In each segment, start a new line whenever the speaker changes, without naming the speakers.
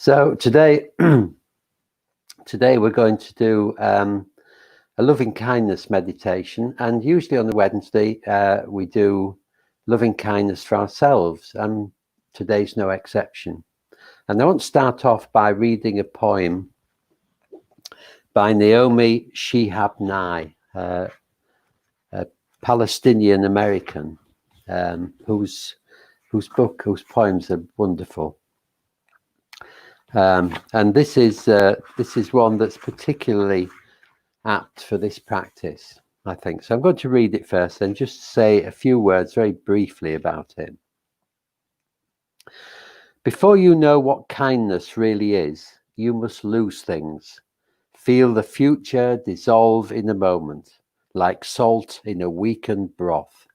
So today, today we're going to do a loving kindness meditation, and usually on the Wednesday we do loving kindness for ourselves, and today's no exception. And I want to start off by reading a poem by Naomi Shihab Nye, a Palestinian American, whose poems are wonderful. And this is one that's particularly apt for this practice, I think. So I'm going to read it first and just say a few words very briefly about it. Before you know what kindness really is, you must lose things. Feel the future dissolve in a moment, like salt in a weakened broth.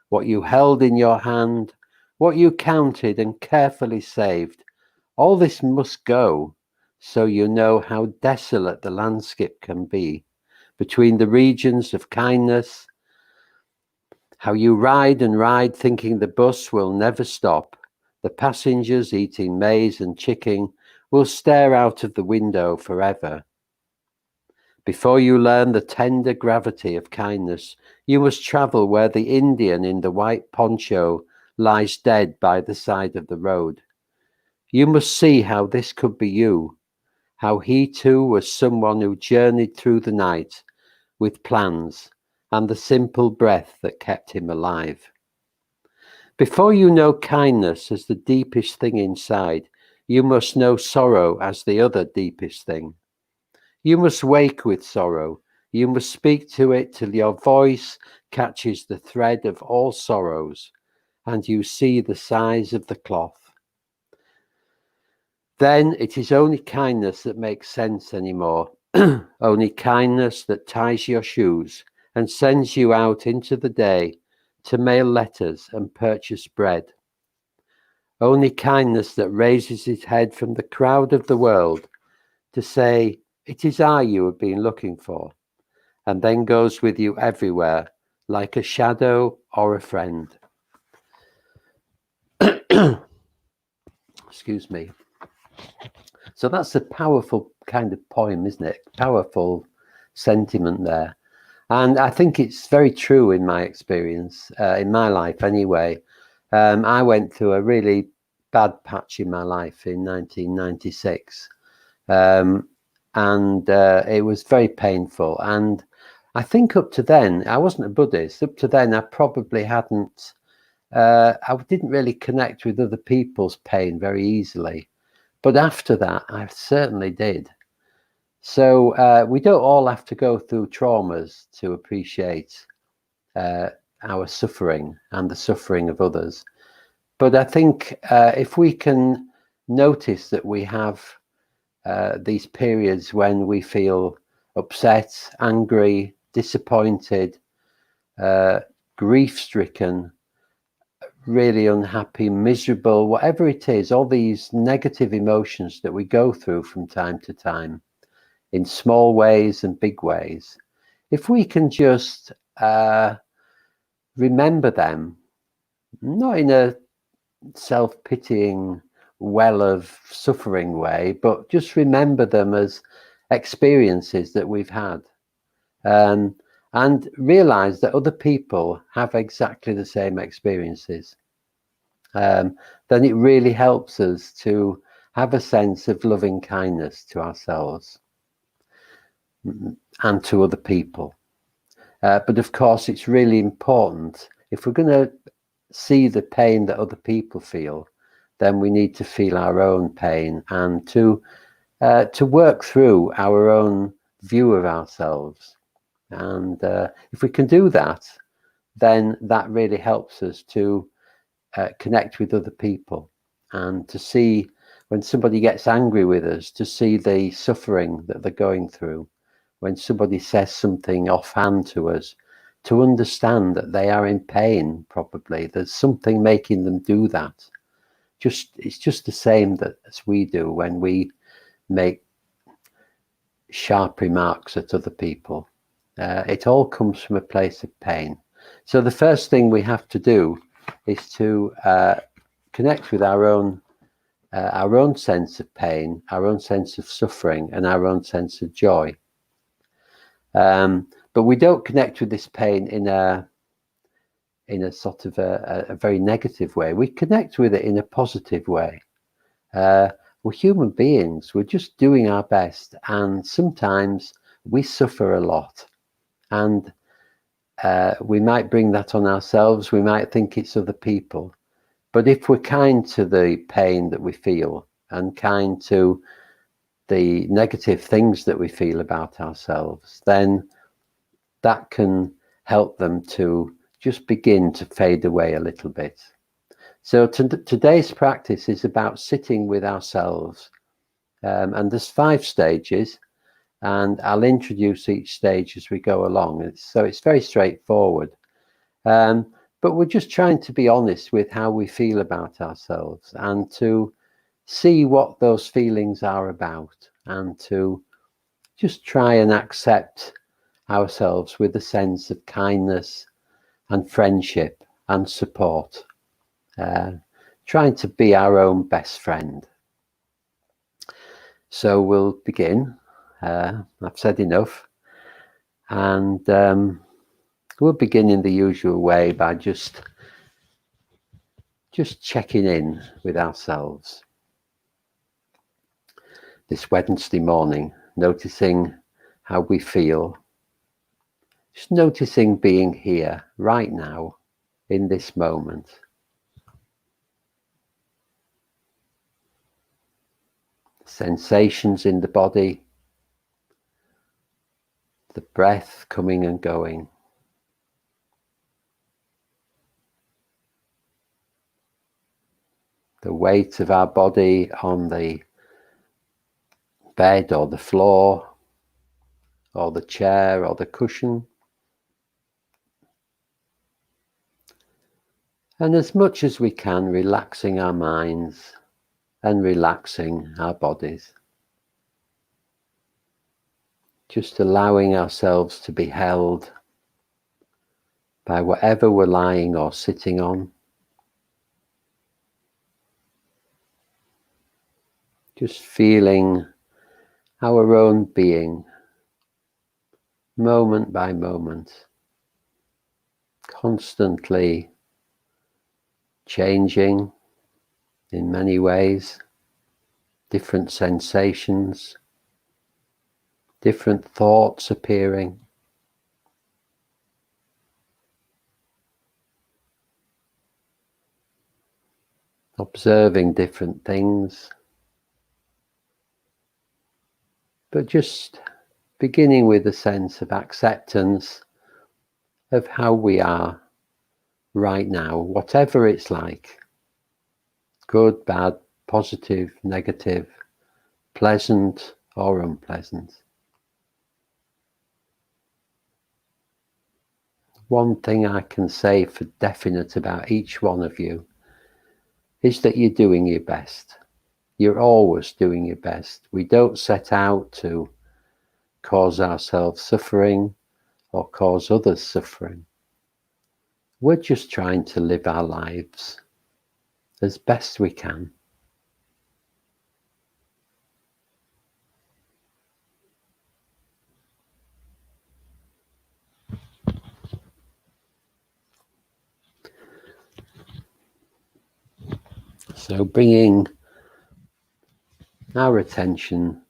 What you held in your hand, what you counted and carefully saved, all this must go, so you know how desolate the landscape can be between the regions of kindness, how you ride and ride thinking the bus will never stop. The passengers eating maize and chicken will stare out of the window forever. Before you learn the tender gravity of kindness, you must travel where the Indian in the white poncho lies dead by the side of the road. You must see how this could be you, how he too was someone who journeyed through the night with plans and the simple breath that kept him alive. Before you know kindness as the deepest thing inside, you must know sorrow as the other deepest thing. You must wake with sorrow. You must speak to it till your voice catches the thread of all sorrows and you see the size of the cloth. Then it is only kindness that makes sense anymore, only kindness that ties your shoes and sends you out into the day to mail letters and purchase bread. Only kindness that raises its head from the crowd of the world to say, "It is I you have been looking for," and then goes with you everywhere like a shadow or a friend. Excuse me. So that's a powerful kind of poem, isn't it? Powerful sentiment there. And I think it's very true in my experience, in my life anyway. I went through a really bad patch in my life in 1996. And it was very painful. And I think up to then, I wasn't a Buddhist. Up to then, I probably hadn't, I didn't really connect with other people's pain very easily. But after that, I certainly did. So we don't all have to go through traumas to appreciate our suffering and the suffering of others. But I think if we can notice that we have these periods when we feel upset, angry, disappointed, grief-stricken, really unhappy, miserable, whatever it is, all these negative emotions that we go through from time to time in small ways and big ways, if we can just remember them, not in a self-pitying well of suffering way, but just remember them as experiences that we've had, and realize that other people have exactly the same experiences, then it really helps us to have a sense of loving kindness to ourselves and to other people. But of course, it's really important, if we're going to see the pain that other people feel, then we need to feel our own pain and to work through our own view of ourselves. And if we can do that, then that really helps us to connect with other people and to see when somebody gets angry with us, to see the suffering that they're going through. When somebody says something offhand to us, to understand that they are in pain, probably. There's something making them do that. It's just the same as we do when we make sharp remarks at other people. It all comes from a place of pain. So the first thing we have to do is to connect with our own our own sense of pain, our own sense of suffering, and our own sense of joy. But we don't connect with this pain in a sort of a very negative way. We connect with it in a positive way. We're human beings. We're just doing our best, and sometimes we suffer a lot, and we might bring that on ourselves. We might think it's other people. But if we're kind to the pain that we feel and kind to the negative things that we feel about ourselves, then that can help them to just begin to fade away a little bit. So today's practice is about sitting with ourselves. And there's 5 stages, and I'll introduce each stage as we go along. So it's very straightforward. But we're just trying to be honest with how we feel about ourselves, and to see what those feelings are about, and to just try and accept ourselves with a sense of kindness and friendship and support, trying to be our own best friend. So we'll begin. I've said enough, and we'll begin in the usual way by just checking in with ourselves. This Wednesday morning, noticing how we feel, just noticing being here right now in this moment. Sensations in the body, the breath coming and going. The weight of our body on the bed or the floor or the chair or the cushion. And as much as we can, relaxing our minds and relaxing our bodies. Just allowing ourselves to be held by whatever we're lying or sitting on. Just feeling our own being, moment by moment, constantly changing in many ways, different sensations, different thoughts appearing. Observing different things, but just beginning with a sense of acceptance of how we are right now, whatever it's like. Good, bad, positive, negative, pleasant or unpleasant. One thing I can say for definite about each one of you is that you're doing your best. You're always doing your best. We don't set out to cause ourselves suffering or cause others suffering. We're just trying to live our lives as best we can. So bringing our attention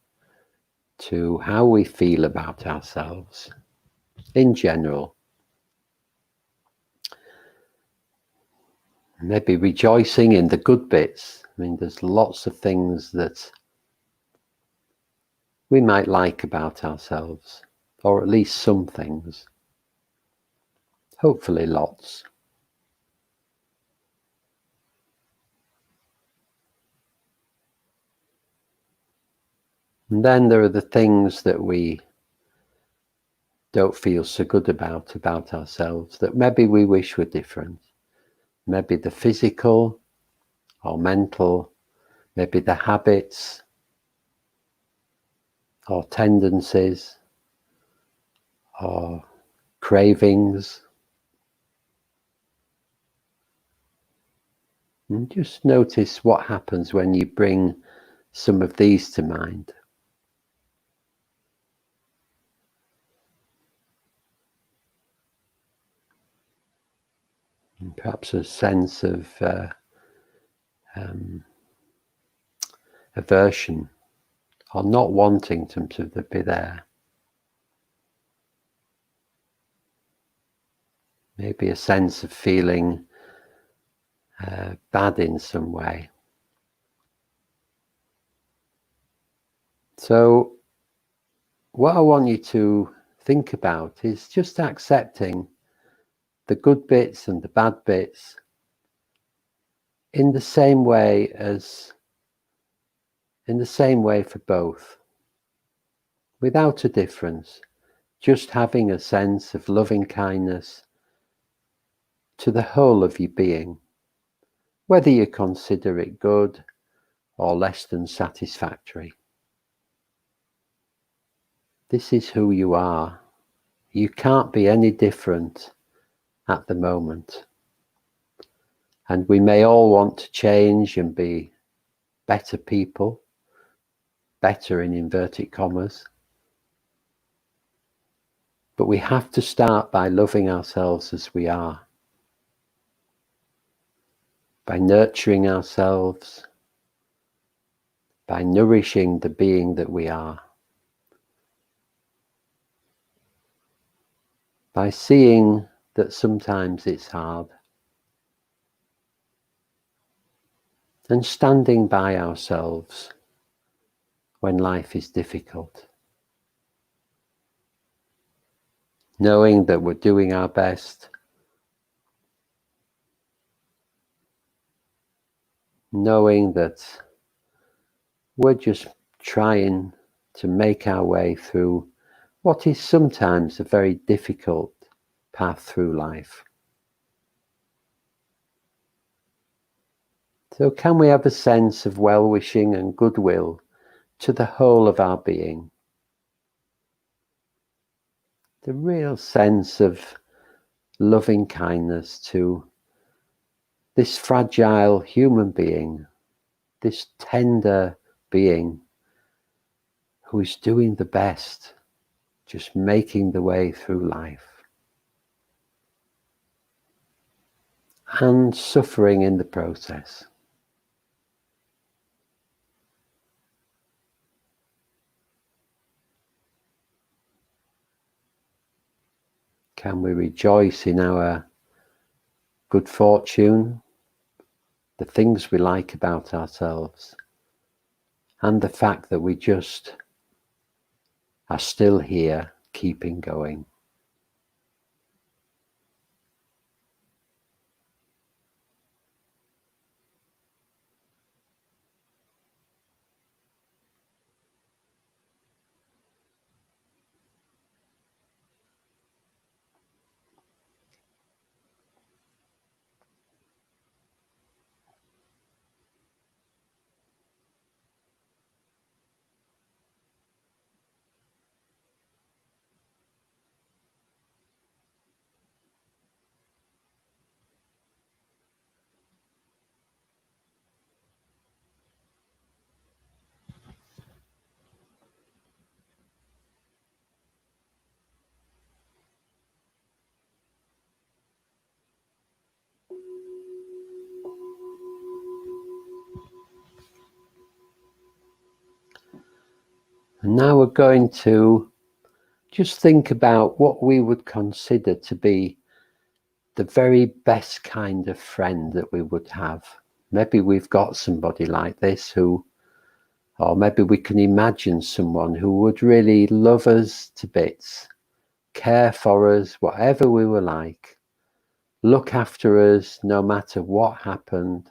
to how we feel about ourselves in general. Maybe rejoicing in the good bits. I mean, there's lots of things that we might like about ourselves, or at least some things. Hopefully lots. And then there are the things that we don't feel so good about ourselves, that maybe we wish were different. Maybe the physical or mental, maybe the habits or tendencies or cravings. And just notice what happens when you bring some of these to mind. And perhaps a sense of aversion or not wanting them to be there. Maybe a sense of feeling bad in some way. So what I want you to think about is just accepting the good bits and the bad bits in the same way for both, without a difference, just having a sense of loving kindness to the whole of your being, whether you consider it good or less than satisfactory. This is who you are. You can't be any different at the moment. And we may all want to change and be better people, better in inverted commas, but we have to start by loving ourselves as we are, by nurturing ourselves, by nourishing the being that we are, by seeing that sometimes it's hard, and standing by ourselves when life is difficult, knowing that we're doing our best, knowing that we're just trying to make our way through what is sometimes a very difficult path through life. So can we have a sense of well-wishing and goodwill to the whole of our being? The real sense of loving kindness to this fragile human being, this tender being who is doing the best, just making the way through life, and suffering in the process. Can we rejoice in our good fortune, the things we like about ourselves, and the fact that we just are still here, keeping going? And now we're going to just think about what we would consider to be the very best kind of friend that we would have. Maybe we've got somebody like this or maybe we can imagine someone who would really love us to bits, care for us, whatever we were like, look after us no matter what happened,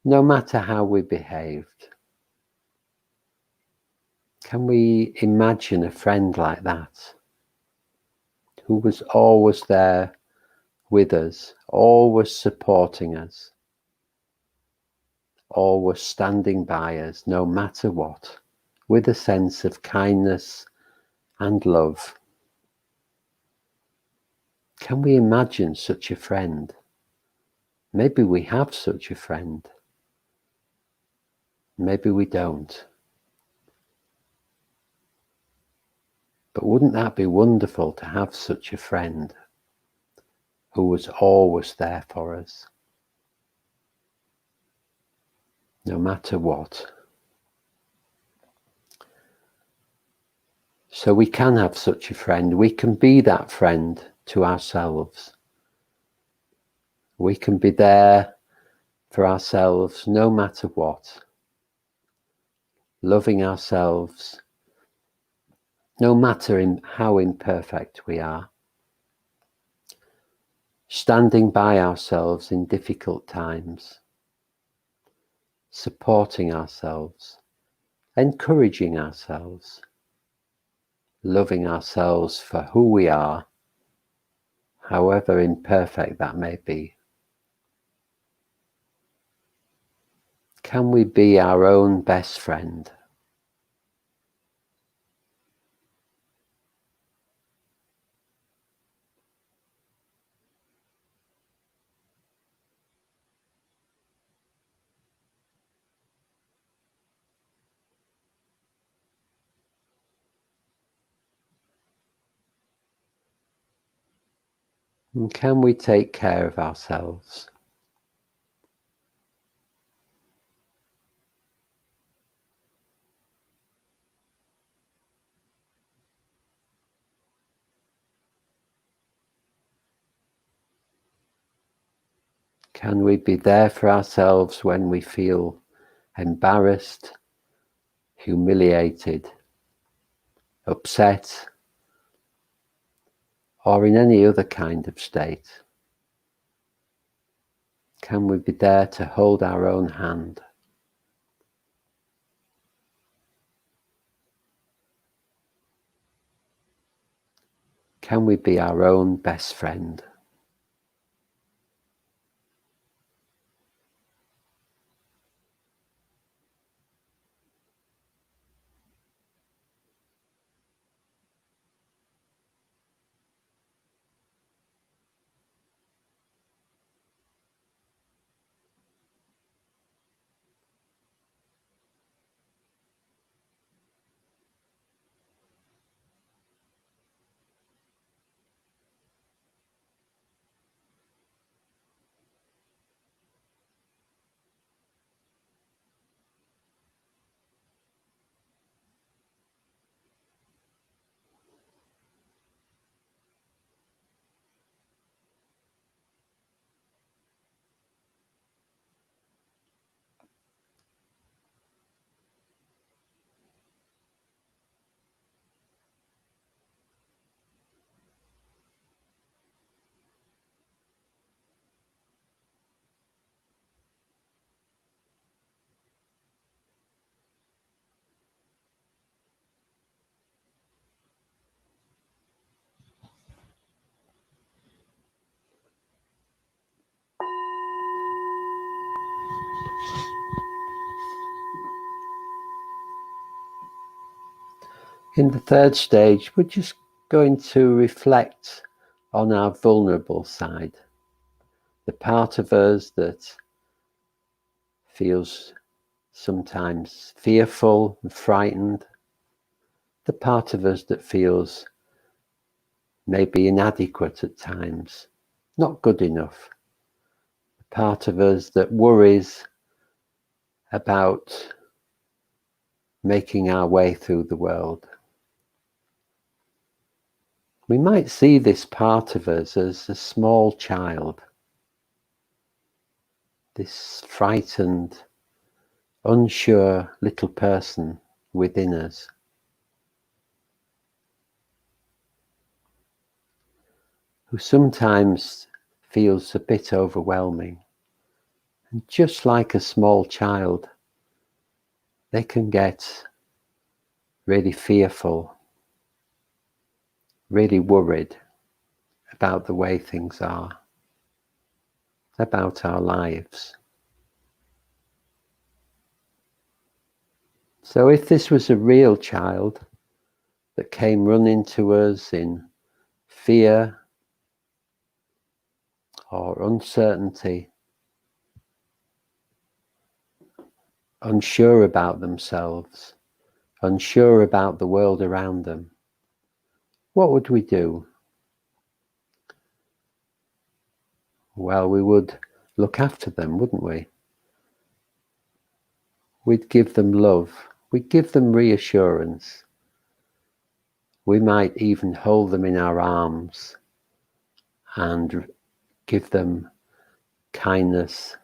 no matter how we behaved. Can we imagine a friend like that, who was always there with us, always supporting us, always standing by us no matter what, with a sense of kindness and love? Can we imagine such a friend? Maybe we have such a friend. Maybe we don't. But wouldn't that be wonderful to have such a friend who was always there for us, no matter what? So we can have such a friend. We can be that friend to ourselves. We can be there for ourselves no matter what, loving ourselves no matter how imperfect we are, standing by ourselves in difficult times, supporting ourselves, encouraging ourselves, loving ourselves for who we are, however imperfect that may be. Can we be our own best friend? And can we take care of ourselves? Can we be there for ourselves when we feel embarrassed, humiliated, upset, or in any other kind of state? Can we be there to hold our own hand? Can we be our own best friend? In the third stage, we're just going to reflect on our vulnerable side, the part of us that feels sometimes fearful and frightened, the part of us that feels maybe inadequate at times, not good enough, the part of us that worries about making our way through the world. We might see this part of us as a small child, this frightened, unsure little person within us. Who sometimes feels a bit overwhelming. And just like a small child, they can get really fearful, really worried about the way things are, about our lives. So if this was a real child that came running to us in fear or uncertainty, unsure about themselves, unsure about the world around them, what would we do? Well, we would look after them, wouldn't we? We'd give them love. We'd give them reassurance. We might even hold them in our arms and give them kindness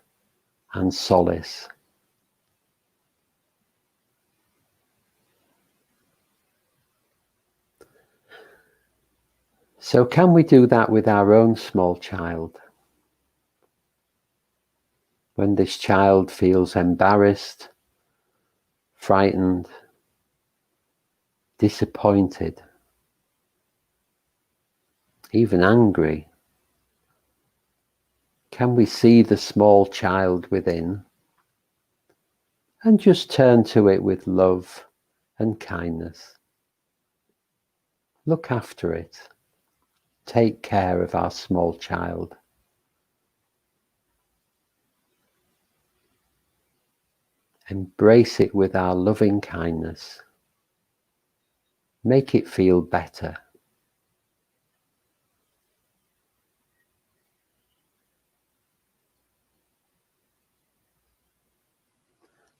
and solace. So can we do that with our own small child? When this child feels embarrassed, frightened, disappointed, even angry, can we see the small child within and just turn to it with love and kindness? Look after it. Take care of our small child. Embrace it with our loving kindness. Make it feel better.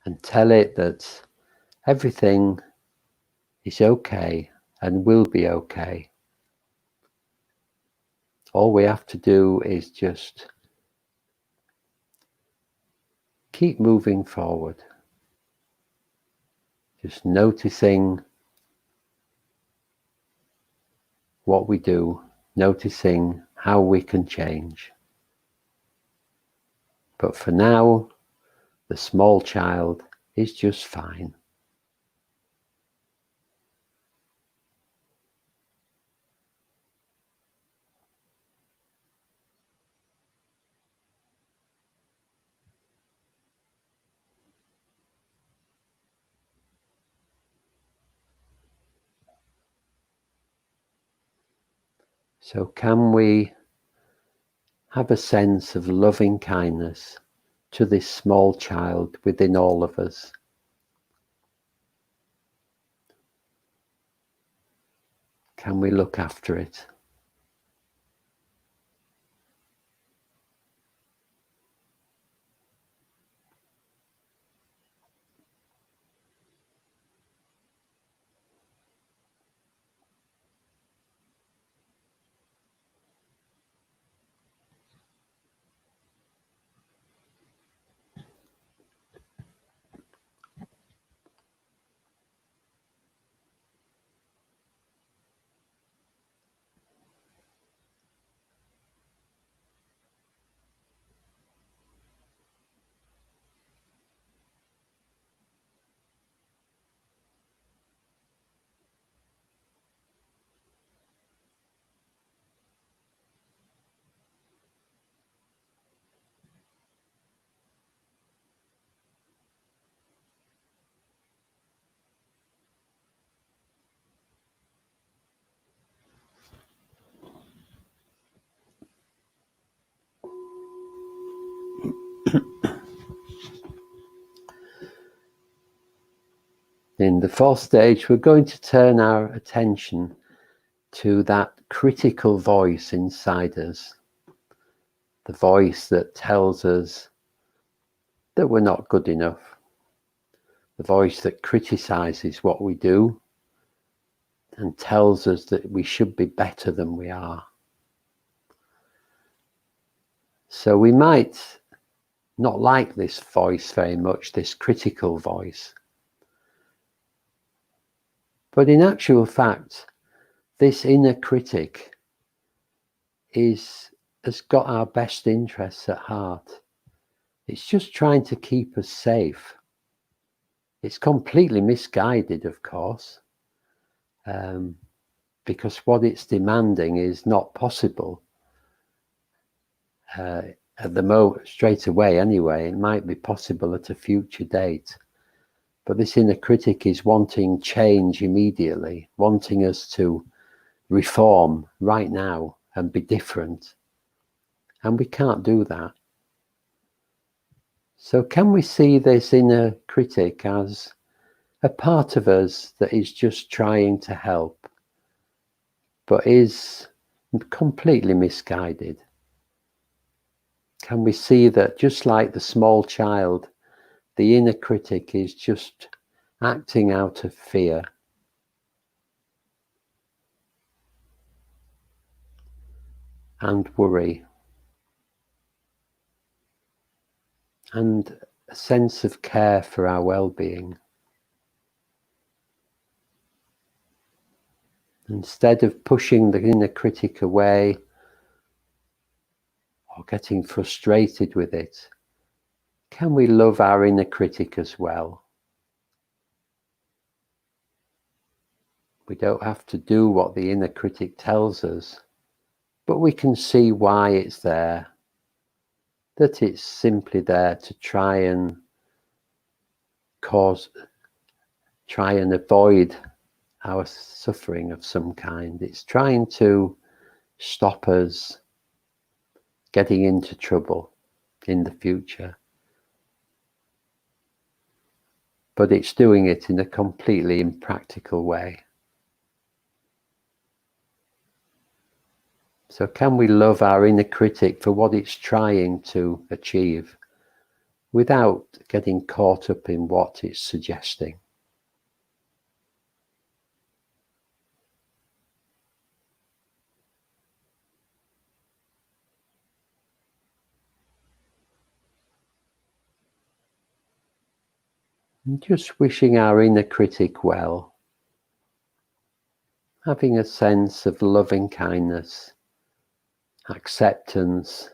And tell it that everything is okay and will be okay. All we have to do is just keep moving forward. Just noticing what we do, noticing how we can change. But for now, the small child is just fine. So can we have a sense of loving kindness to this small child within all of us? Can we look after it? In the fourth stage, we're going to turn our attention to that critical voice inside us, the voice that tells us that we're not good enough, the voice that criticizes what we do and tells us that we should be better than we are. So we might not like this voice very much, this critical voice. But in actual fact, this inner critic has got our best interests at heart. It's just trying to keep us safe. It's completely misguided, of course, because what it's demanding is not possible at the moment, straight away anyway. It might be possible at a future date. But this inner critic is wanting change immediately, wanting us to reform right now and be different. And we can't do that. So can we see this inner critic as a part of us that is just trying to help, but is completely misguided? Can we see that just like the small child, the inner critic is just acting out of fear and worry and a sense of care for our well-being? Instead of pushing the inner critic away or getting frustrated with it, can we love our inner critic as well? We don't have to do what the inner critic tells us, but we can see why it's there, that it's simply there to try and avoid our suffering of some kind. It's trying to stop us getting into trouble in the future. But it's doing it in a completely impractical way. So can we love our inner critic for what it's trying to achieve without getting caught up in what it's suggesting? And just wishing our inner critic well, having a sense of loving kindness, acceptance,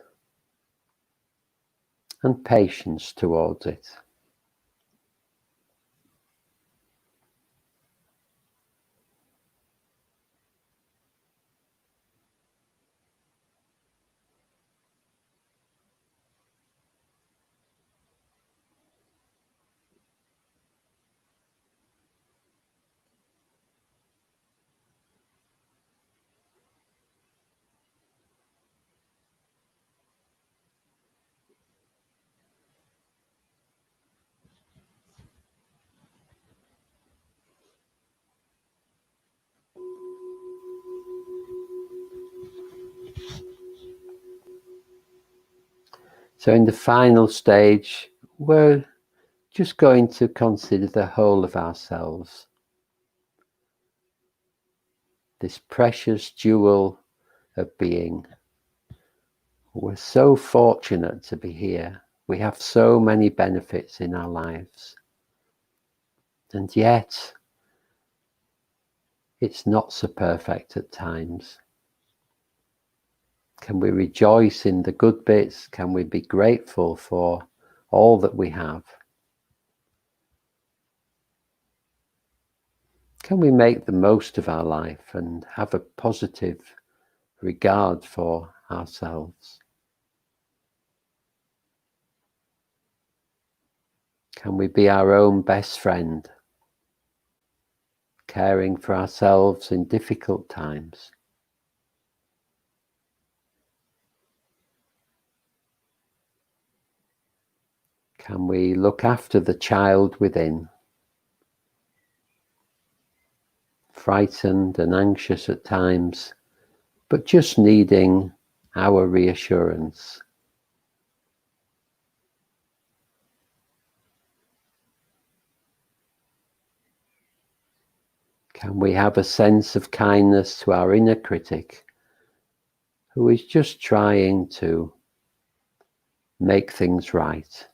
and patience towards it. So in the final stage, we're just going to consider the whole of ourselves, this precious jewel of being. We're so fortunate to be here. We have so many benefits in our lives. And yet, it's not so perfect at times. Can we rejoice in the good bits? Can we be grateful for all that we have? Can we make the most of our life and have a positive regard for ourselves? Can we be our own best friend, caring for ourselves in difficult times? Can we look after the child within, frightened and anxious at times, but just needing our reassurance? Can we have a sense of kindness to our inner critic, who is just trying to make things right?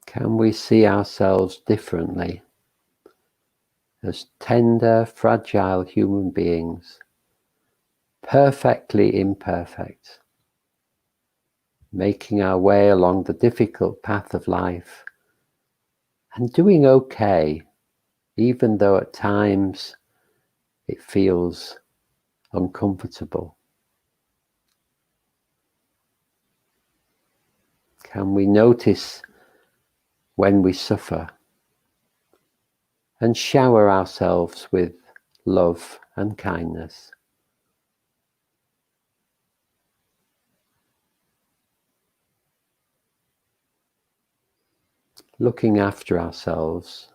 Can we see ourselves differently as tender, fragile human beings, perfectly imperfect, making our way along the difficult path of life and doing okay, even though at times it feels uncomfortable? Can we notice when we suffer and shower ourselves with love and kindness? Looking after ourselves,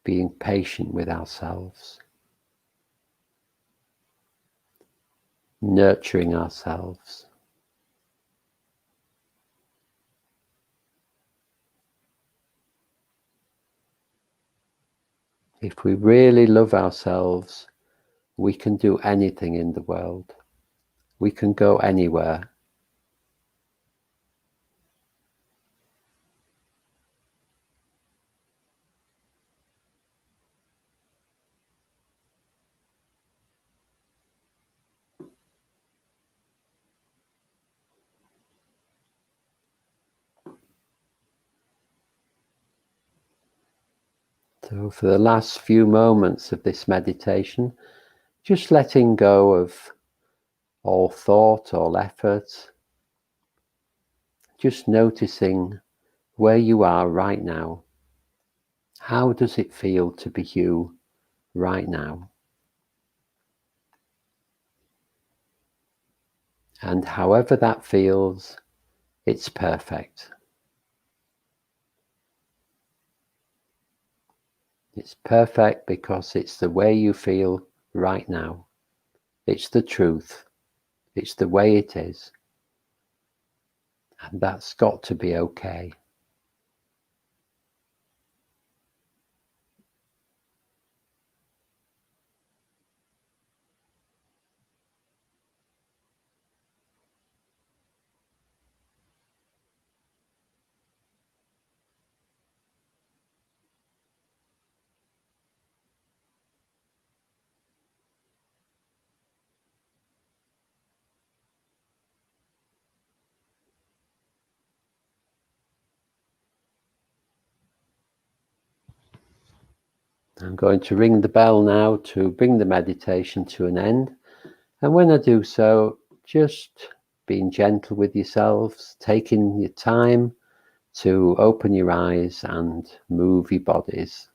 being patient with ourselves, nurturing ourselves. If we really love ourselves, we can do anything in the world. We can go anywhere. So for the last few moments of this meditation, just letting go of all thought, all effort, just noticing where you are right now. How does it feel to be you right now? And however that feels, it's perfect. It's perfect because it's the way you feel right now. It's the truth. It's the way it is. And that's got to be okay. I'm going to ring the bell now to bring the meditation to an end. And when I do so, just being gentle with yourselves, taking your time to open your eyes and move your bodies.